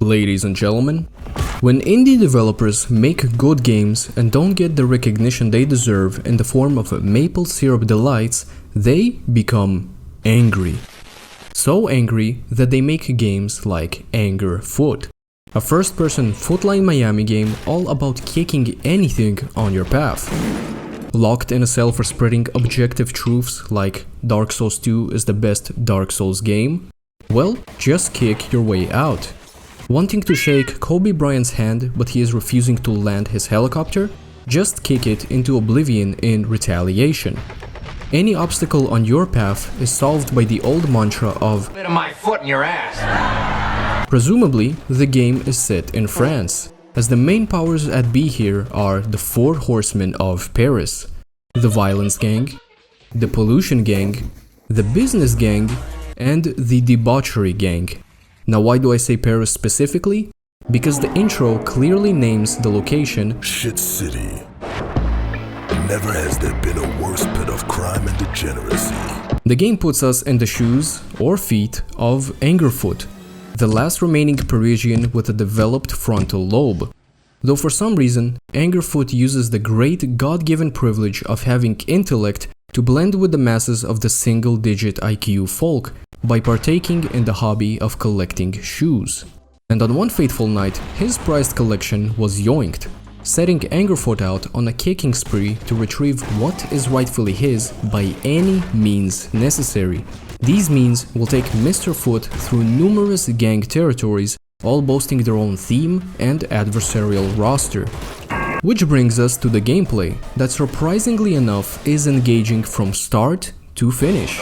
Ladies and gentlemen, when indie developers make good games and don't get the recognition they deserve in the form of maple syrup delights, they become angry. So angry that they make games like Anger Foot, a first-person Footline Miami game all about kicking anything on your path. Locked in a cell for spreading objective truths like Dark Souls 2 is the best Dark Souls game? Well, just kick your way out. Wanting to shake Kobe Bryant's hand but he is refusing to land his helicopter? Just kick it into oblivion in retaliation. Any obstacle on your path is solved by the old mantra of "Bit of my foot in your ass." Presumably, the game is set in France, as the main powers at be here are the four horsemen of Paris: the violence gang, the pollution gang, the business gang, and the debauchery gang. Now why do I say Paris specifically? Because the intro clearly names the location Shit City. Never has there been a worse pit of crime and degeneracy. The game puts us in the shoes or feet of Angerfoot, the last remaining Parisian with a developed frontal lobe. Though for some reason, Angerfoot uses the great God-given privilege of having intellect to blend with the masses of the single-digit IQ folk by partaking in the hobby of collecting shoes. And on one fateful night, his prized collection was yoinked, setting Angerfoot out on a kicking spree to retrieve what is rightfully his by any means necessary. These means will take Mr. Foot through numerous gang territories, all boasting their own theme and adversarial roster. Which brings us to the gameplay, that surprisingly enough is engaging from start to finish.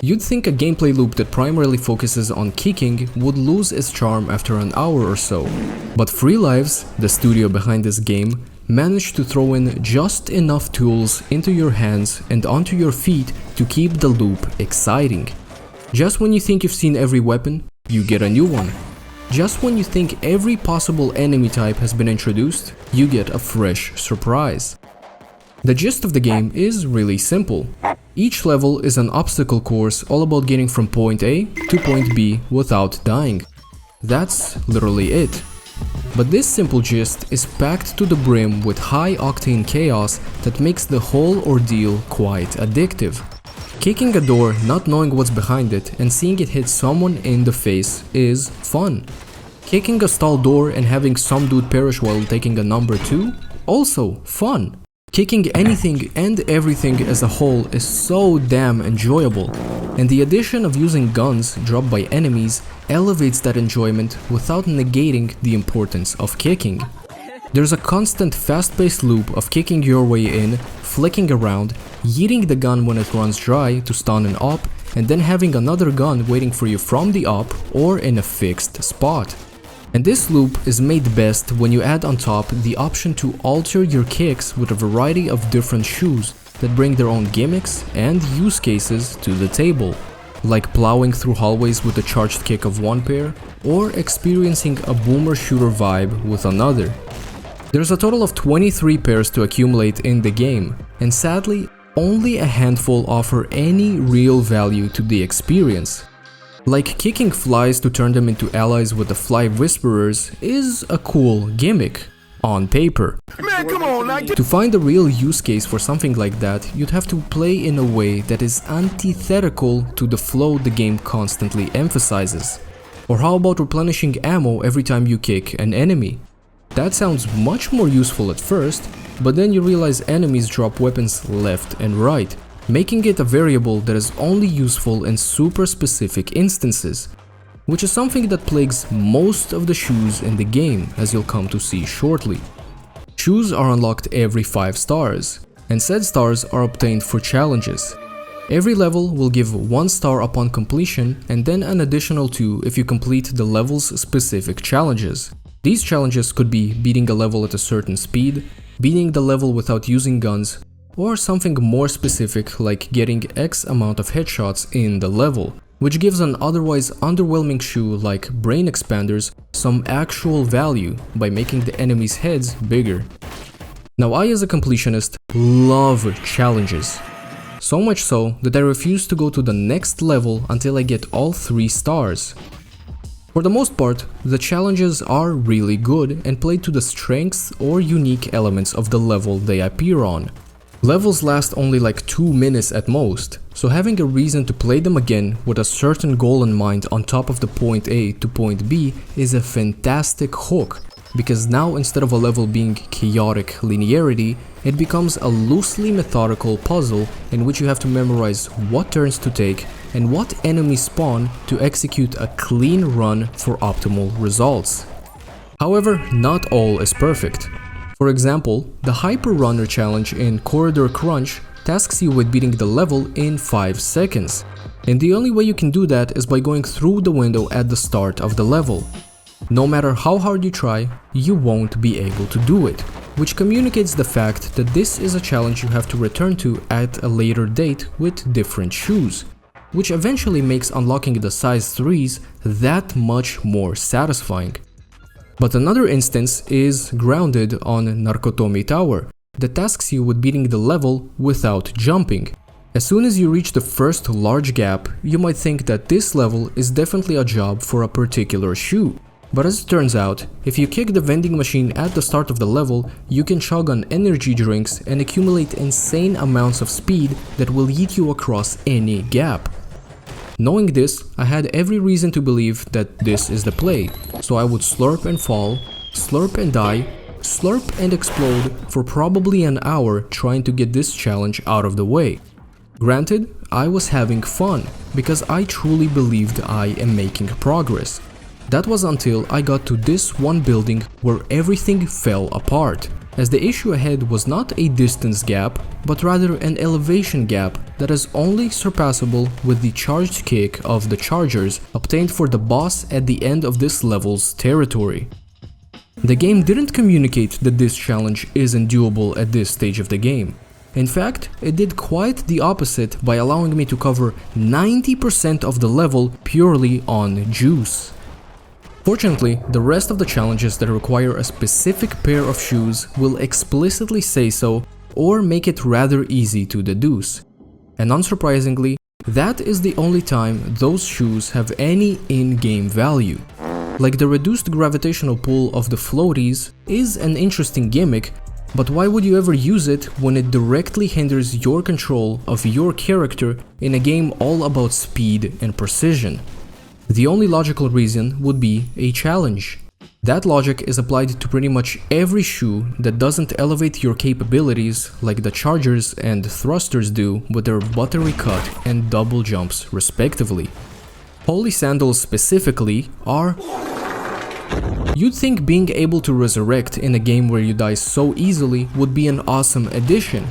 You'd think a gameplay loop that primarily focuses on kicking would lose its charm after an hour or so, but Free Lives, the studio behind this game, managed to throw in just enough tools into your hands and onto your feet to keep the loop exciting. Just when you think you've seen every weapon, you get a new one. Just when you think every possible enemy type has been introduced, you get a fresh surprise. The gist of the game is really simple. Each level is an obstacle course all about getting from point A to point B without dying. That's literally it. But this simple gist is packed to the brim with high-octane chaos that makes the whole ordeal quite addictive. Kicking a door not knowing what's behind it and seeing it hit someone in the face is fun. Kicking a stall door and having some dude perish while taking a number 2? Also fun. Kicking anything and everything as a whole is so damn enjoyable, and the addition of using guns dropped by enemies elevates that enjoyment without negating the importance of kicking. There's a constant fast-paced loop of kicking your way in, flicking around, yeeting the gun when it runs dry to stun an op, and then having another gun waiting for you from the op or in a fixed spot. And this loop is made best when you add on top the option to alter your kicks with a variety of different shoes that bring their own gimmicks and use cases to the table, like plowing through hallways with a charged kick of one pair, or experiencing a boomer shooter vibe with another. There's a total of 23 pairs to accumulate in the game, and sadly, only a handful offer any real value to the experience. Like kicking flies to turn them into allies with the fly whisperers is a cool gimmick, on paper. Man, come on, now To find a real use case for something like that, you'd have to play in a way that is antithetical to the flow the game constantly emphasizes. Or how about replenishing ammo every time you kick an enemy? That sounds much more useful at first, but then you realize enemies drop weapons left and right, making it a variable that is only useful in super specific instances, which is something that plagues most of the shoes in the game, as you'll come to see shortly. Shoes are unlocked every 5 stars, and said stars are obtained for challenges. Every level will give 1 star upon completion and then an additional 2 if you complete the level's specific challenges. These challenges could be beating a level at a certain speed, beating the level without using guns, or something more specific like getting X amount of headshots in the level, which gives an otherwise underwhelming shoe like brain expanders some actual value by making the enemies' heads bigger. Now I as a completionist love challenges, so much so that I refuse to go to the next level until I get all 3 stars. For the most part, the challenges are really good and play to the strengths or unique elements of the level they appear on. Levels last only like 2 minutes at most, so having a reason to play them again with a certain goal in mind on top of the point A to point B is a fantastic hook, because now instead of a level being chaotic linearity, it becomes a loosely methodical puzzle in which you have to memorize what turns to take and what enemies spawn to execute a clean run for optimal results. However, not all is perfect. For example, the Hyper Runner challenge in Corridor Crunch tasks you with beating the level in 5 seconds, and the only way you can do that is by going through the window at the start of the level. No matter how hard you try, you won't be able to do it, which communicates the fact that this is a challenge you have to return to at a later date with different shoes, which eventually makes unlocking the size 3s that much more satisfying. But another instance is grounded on Narcotomi Tower, that tasks you with beating the level without jumping. As soon as you reach the first large gap, you might think that this level is definitely a job for a particular shoe. But as it turns out, if you kick the vending machine at the start of the level, you can chug on energy drinks and accumulate insane amounts of speed that will yeet you across any gap. Knowing this, I had every reason to believe that this is the play, so I would slurp and fall, slurp and die, slurp and explode for probably an hour trying to get this challenge out of the way. Granted, I was having fun, because I truly believed I am making progress. That was until I got to this one building where everything fell apart, as the issue ahead was not a distance gap, but rather an elevation gap that is only surpassable with the charged kick of the chargers obtained for the boss at the end of this level's territory. The game didn't communicate that this challenge isn't doable at this stage of the game. In fact, it did quite the opposite by allowing me to cover 90% of the level purely on juice. Fortunately, the rest of the challenges that require a specific pair of shoes will explicitly say so or make it rather easy to deduce. And unsurprisingly, that is the only time those shoes have any in-game value. Like the reduced gravitational pull of the floaties is an interesting gimmick, but why would you ever use it when it directly hinders your control of your character in a game all about speed and precision? The only logical reason would be a challenge. That logic is applied to pretty much every shoe that doesn't elevate your capabilities like the chargers and thrusters do with their buttery cut and double jumps respectively. Holy sandals specifically are... You'd think being able to resurrect in a game where you die so easily would be an awesome addition.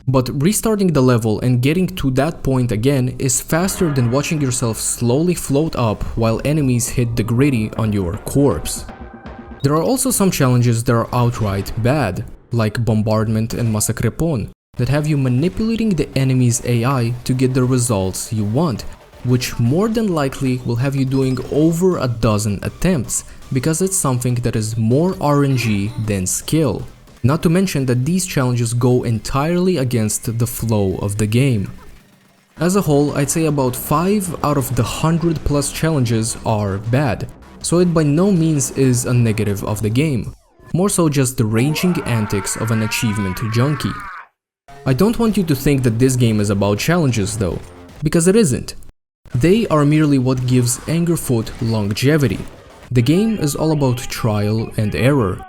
But restarting the level and getting to that point again is faster than watching yourself slowly float up while enemies hit the gritty on your corpse. There are also some challenges that are outright bad, like Bombardment and Massacrepon, that have you manipulating the enemy's AI to get the results you want, which more than likely will have you doing over a dozen attempts, because it's something that is more RNG than skill. Not to mention that these challenges go entirely against the flow of the game. As a whole, I'd say about 5 out of the 100 plus challenges are bad, so it by no means is a negative of the game, more so just the raging antics of an achievement junkie. I don't want you to think that this game is about challenges though, because it isn't. They are merely what gives Angerfoot longevity. The game is all about trial and error.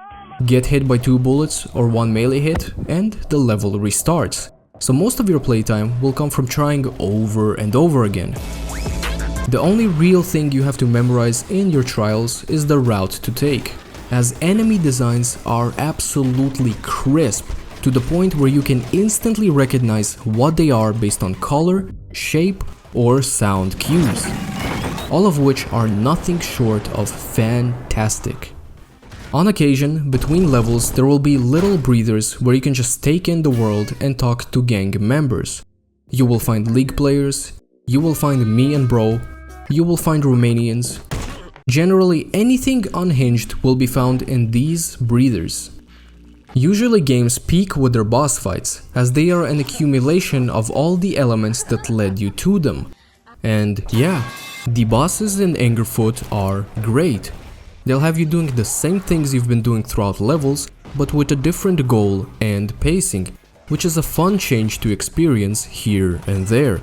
Get hit by 2 bullets or 1 melee hit and the level restarts, so most of your playtime will come from trying over and over again. The only real thing you have to memorize in your trials is the route to take, as enemy designs are absolutely crisp to the point where you can instantly recognize what they are based on color, shape, or sound cues, all of which are nothing short of fantastic. On occasion, between levels, there will be little breathers where you can just take in the world and talk to gang members. You will find League players, you will find me and bro, you will find Romanians. Generally, anything unhinged will be found in these breathers. Usually games peak with their boss fights, as they are an accumulation of all the elements that led you to them. And yeah, The bosses in Angerfoot are great. They'll have you doing the same things you've been doing throughout levels, but with a different goal and pacing, which is a fun change to experience here and there.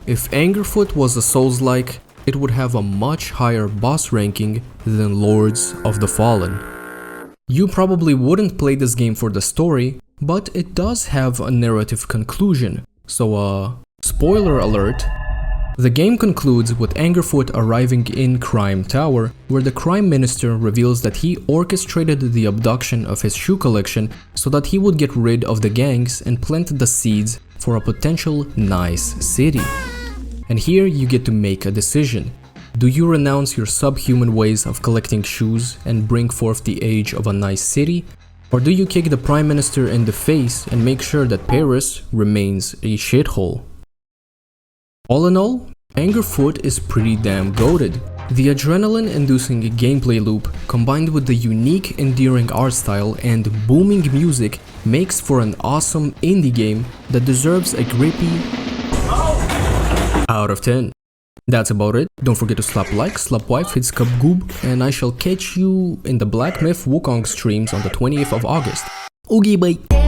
If Angerfoot was a Souls-like, it would have a much higher boss ranking than Lords of the Fallen. You probably wouldn't play this game for the story, but it does have a narrative conclusion, so spoiler alert. The game concludes with Angerfoot arriving in Crime Tower, where the Crime Minister reveals that he orchestrated the abduction of his shoe collection so that he would get rid of the gangs and plant the seeds for a potential nice city. And here you get to make a decision. Do you renounce your subhuman ways of collecting shoes and bring forth the age of a nice city? Or do you kick the Prime Minister in the face and make sure that Paris remains a shithole? All in all, Angerfoot is pretty damn goated. The adrenaline-inducing gameplay loop, combined with the unique, endearing art style and booming music, makes for an awesome indie game that deserves a grippy out of 10. That's about it. Don't forget to slap like, slap wife, hit skubgoob, and I shall catch you in the Black Myth Wukong streams on the 20th of August. Oogie bye!